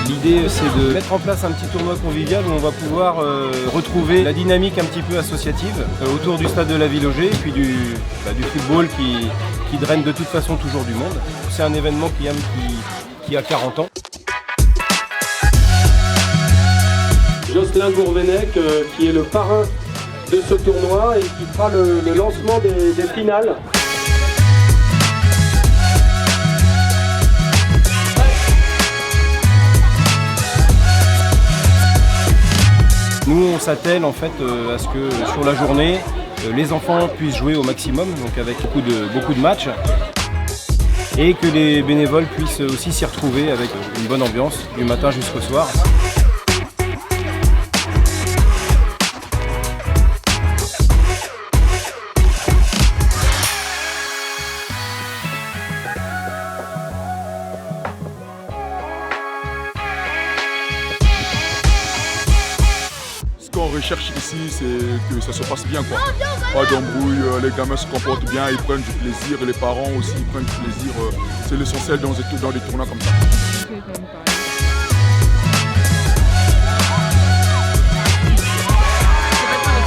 L'idée, c'est de mettre en place un petit tournoi convivial où on va pouvoir retrouver la dynamique un petit peu associative autour du stade de la Ville-Auger et puis du football qui draine de toute façon toujours du monde. C'est un événement qui a 40 ans. Jocelyn Gourvenec, qui est le parrain de ce tournoi et qui fera le lancement des finales. Nous, on s'attelle en fait à ce que sur la journée, les enfants puissent jouer au maximum, donc avec beaucoup de matchs, et que les bénévoles puissent aussi s'y retrouver avec une bonne ambiance du matin jusqu'au soir. Ce qu'on recherche ici, c'est que ça se passe bien, quoi. Pas d'embrouille, les gamins se comportent bien, ils prennent du plaisir, et les parents aussi ils prennent du plaisir. C'est l'essentiel dans des tournois comme ça.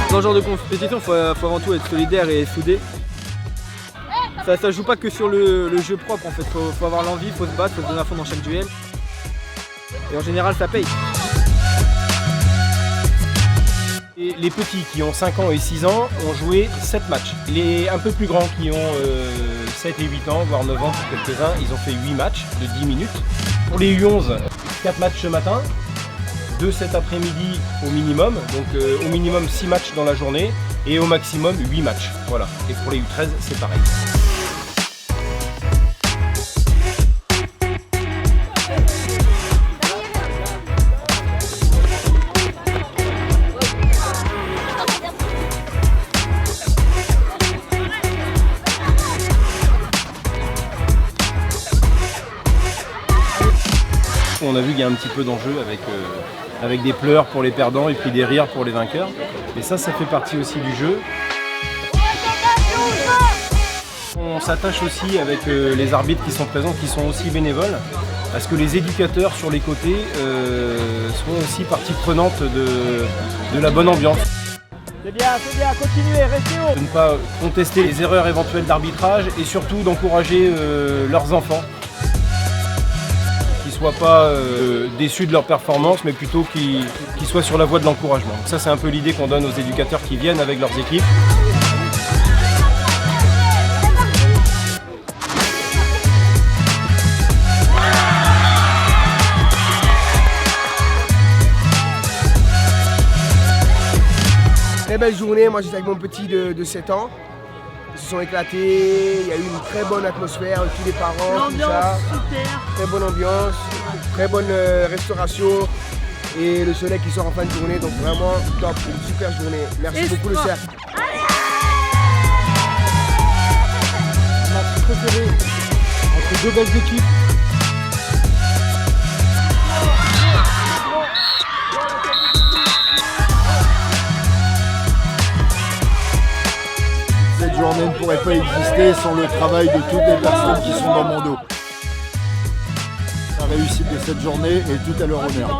Dans ce genre de compétition, il faut avant tout être solidaire et soudé. Ça joue pas que sur le jeu propre en fait, faut avoir l'envie, faut se battre, faut se donner à fond dans chaque duel. Et en général ça paye. Et les petits qui ont 5 ans et 6 ans ont joué 7 matchs. Les un peu plus grands qui ont 7 et 8 ans, voire 9 ans pour quelques-uns, ils ont fait 8 matchs de 10 minutes. Pour les U11, 4 matchs ce matin, 2 cet après-midi au minimum, donc au minimum 6 matchs dans la journée et au maximum 8 matchs. Voilà. Et pour les U13, c'est pareil. On a vu qu'il y a un petit peu d'enjeu avec des pleurs pour les perdants et puis des rires pour les vainqueurs. Et ça fait partie aussi du jeu. On s'attache aussi avec les arbitres qui sont présents, qui sont aussi bénévoles, à ce que les éducateurs sur les côtés soient aussi partie prenante de la bonne ambiance. C'est bien, continuez, restez haut. De ne pas contester les erreurs éventuelles d'arbitrage et surtout d'encourager leurs enfants. Qu'ils ne soient pas déçus de leur performance, mais plutôt qu'ils soient sur la voie de l'encouragement. Ça, c'est un peu l'idée qu'on donne aux éducateurs qui viennent avec leurs équipes. Très belle journée, moi j'étais avec mon petit de 7 ans. Ils se sont éclatés, il y a eu une très bonne atmosphère, tous les parents, tout ça. Super. Très bonne ambiance, très bonne restauration et le soleil qui sort en fin de journée, donc vraiment top, une super journée. Merci beaucoup le cercle. Match préféré entre deux belles équipes. Cette journée ne pourrait pas exister sans le travail de toutes les personnes qui sont dans mon dos. La réussite de cette journée est tout à leur honneur.